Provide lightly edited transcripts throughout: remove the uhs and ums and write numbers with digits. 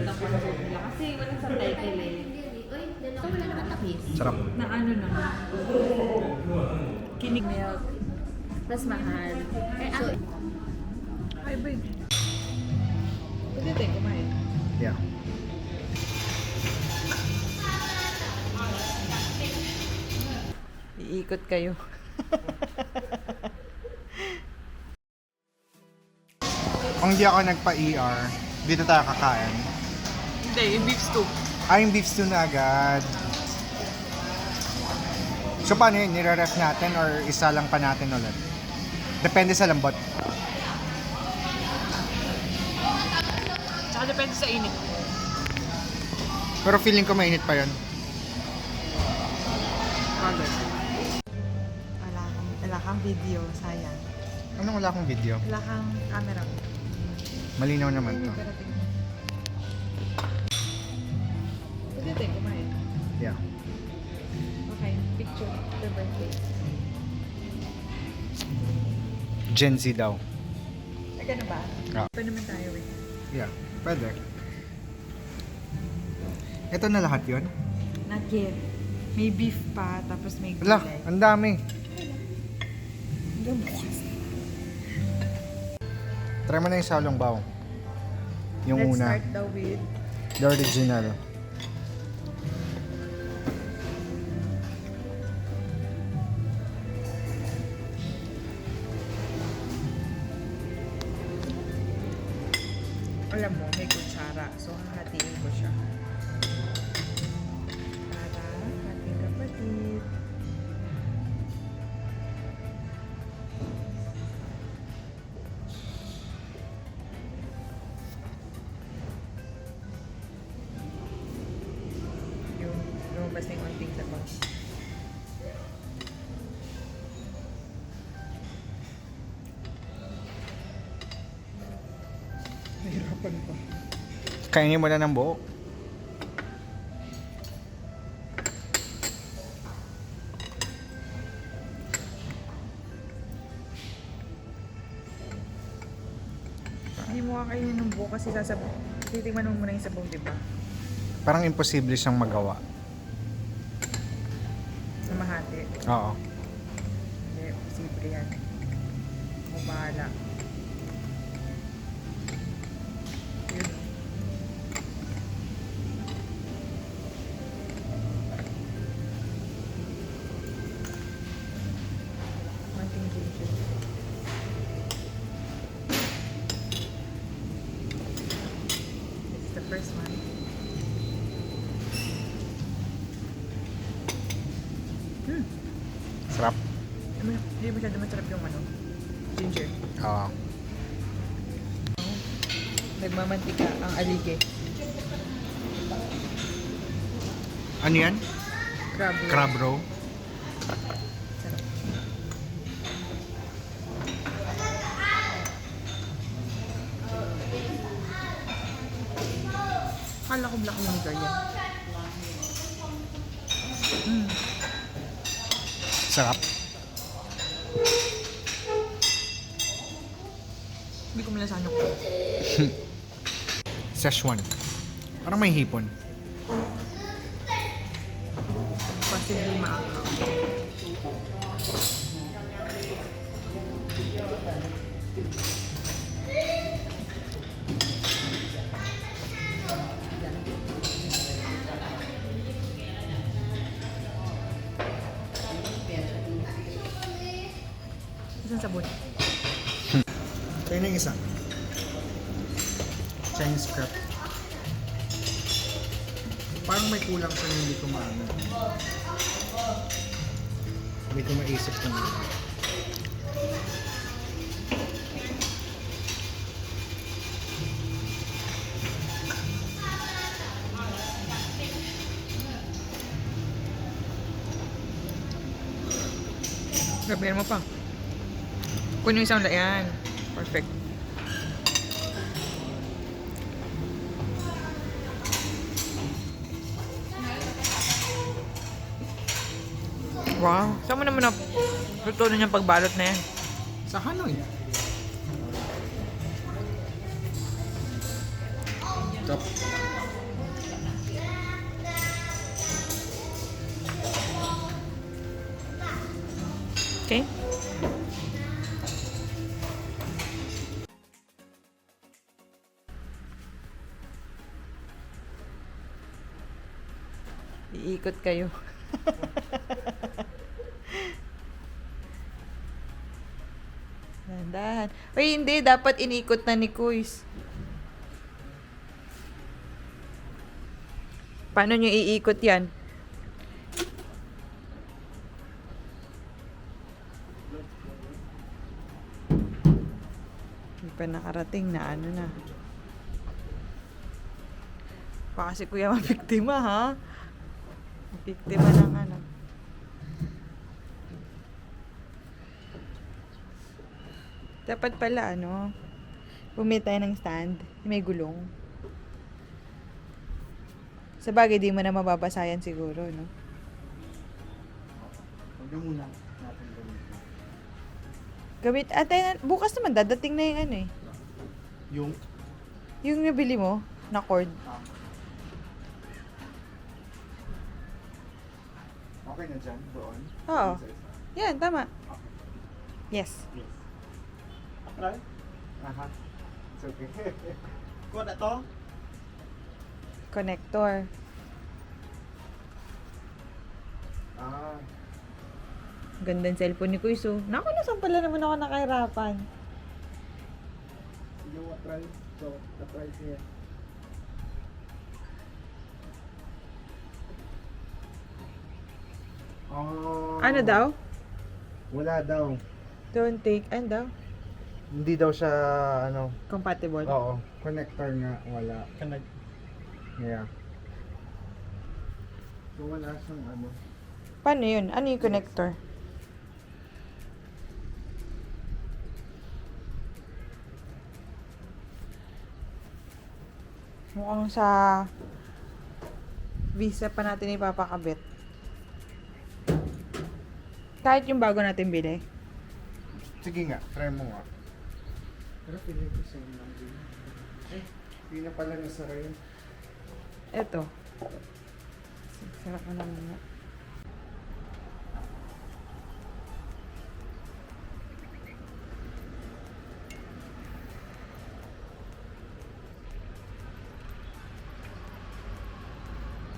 napanood ang concert nila. Kasi walang subtitle eh. So, wala nakatakis. Sarap. Na ano na. Kinig milk. Mas mahal. So, ay, babe. Pwede tayo kumain. Yeah. Iikot kayo. Kung di ako nagpa-ER, dito tayo kakain. Hindi, yung beef stew. Ay, yung beef stew na agad. So, paano yun? Nire-ref natin or isa lang pa natin ulit? Depende sa lambot. Tsaka depende sa init. Pero feeling ko mainit pa yun. Wala kang video, sayang. Anong wala akong video? Wala kang camera. Malinaw naman to. Pwede tayo kumain. Yeah. Okay, picture for birthday. Gen Z daw. Ay, ganun ba? Ah. Pwede naman tayo eh. Yeah, pwede. Ito na lahat yun? Not yet. May beef pa, tapos may Wala, gulay. ang dami. Try mo na yung salongbaw. Yung Let's una. start daw with The original. alam mo, may kutsara. So, hahatiin ko siya. Para ating kapatid. Yung lumabas na yung konting sabaw. Nahirapan pa. Kainin mo na ng buo. Hindi mo kakainin ng buo kasi sasabaw. Titigman mo muna yung sabaw, di ba? Parang imposible siyang magawa. Sa mahati. Oo. Hindi, posible yan. Ako bahala. Yun. Konting ginger. This is the first one. Sarap. Hindi masyado masarap yung ano, ginger. Oo. Nagmamantika ang alige. Ano yan? Crab roll. Crab roll. Sarap. Akala ko black vinegar yan. Sarap. Hindi ko malasahan yung crab. Szechuan. Parang may hipon. Kasi hindi maakaw. Isang sabon. Tayo na yung isa. Chinese crab. Parang may kulang sa hindi ko maano. Hindi ko maisip kung ano. Gabihan mo pa. Kung yung isang layan. Perfect. Wow. Saan mo naman na luto na yung pagbalot na yan? Sa Hanoi. Top. Okay. Iikot kayo. Dahan. Uy, hindi. Dapat iniikot na ni Kuys. Paano nyo iikot yan? Hindi pa nakarating na ano na. Pa kasi kuya mabiktima ha. Biktima ng ano. Dapat pala ano, bumili tayo ng stand, may gulong. Sa bagay, di mo na mababasayan siguro, no? Huwag muna natin gamitin. Gamit, ate, bukas naman, dadating na yung ano eh. Yung? Yung nabili mo, na cord. Okay na dyan, doon? Oo. Yan, tama. Yes. Yes. Try? Aha. It's okay. Kuha na to? Connector. Ah. Ganda ng cellphone ni Kuis, oh. Naku, nasan pala naman ako nakahirapan. You want try? So, the price here. Oh. Ano daw? Wala daw. Don't take, ano daw? Hindi daw siya, ano. Compatible. Oo. Connector nga, wala. Connect. Yeah. So, wala siyang ano. Paano yun? Ano yung connector? Mukhang sa Visa pa natin ipapakabit. Kahit yung bago natin bili. Sige nga, try mo nga. Pero feeling ko same lang din. Eh, hindi na pala nasara yun. Eto. Sarap na naman nga.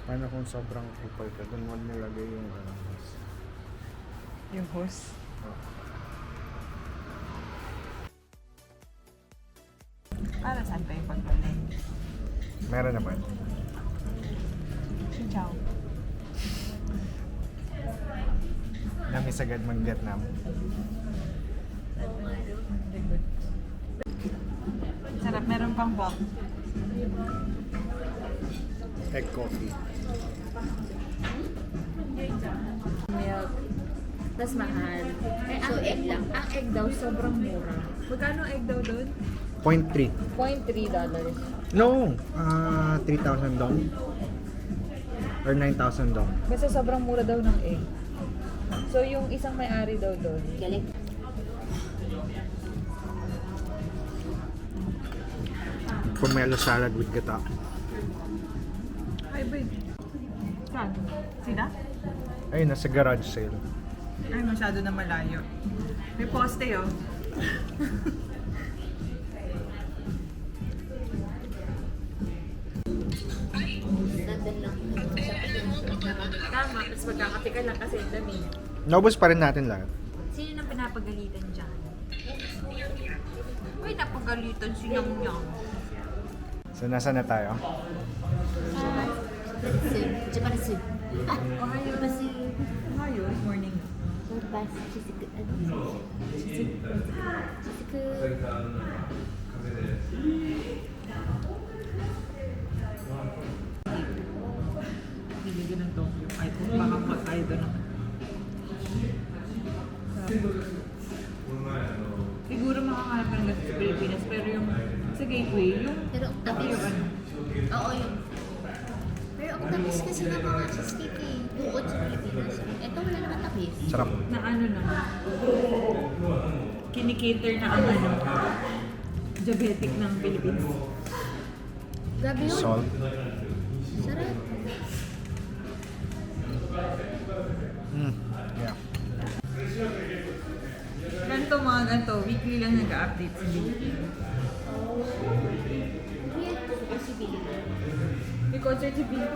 Paano kung sobrang kupal ka? Doon mo nilagay yung ano. Yung hose. Oh. Para saan pa yung pagbalik? Meron naman. Ciao. Namis agad mag-Vietnam. Sarap, meron pang box. Egg coffee. Milk. Tapos mahal. Eh, ang egg lang. Ang egg daw, sobrang mura. Magkano egg daw doon? 0.3. $0.3. No! 3,000 dong. Or 9,000 dong. Basta sobrang mura daw ng egg. So, yung isang may-ari daw doon. Galing. Pomelo salad with gata. Ay, babe. Saan? Sina? Ay, nasa garage sale. Ay, masyado na malayo. May poste, oh. Nandun lang. Tama, tapos magkakape ka lang kasi ang dami. Naubos pa rin natin lahat. Sino nang pinapagalitan dyan? Uy, napagalitan si Nyang Nyang. So, nasa na tayo? Japan soup. Ah, Ohio ba si... Ngayon, morning. Ba si Chisiku? Chisiku. Bili din ng Tokyo. Ay, kung baka mag-tayo doon naman. Siguro makakahanap ng ganito sa Pilipinas, pero yung sa gateway, yung Pero ang tamis. yung ano, Oo, yun. Pero ang tamis kasi ng mga cheesecake eh. Bukod sa Pilipinas. Ito wala naman tamis. Sarap. na ano na, kinikater na ang ano, diabetic ng Pilipinas. Grabe yun. Salt. Sarap. Yeah. to mga ganito, weekly lang nag-update si Billy. Real possibility. May concert si Billy.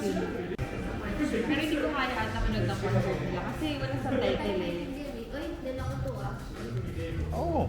Pero hindi ko kaya ata manood ng concert nila kasi wala sa title eh. Uy, dala ko to ah. Oo.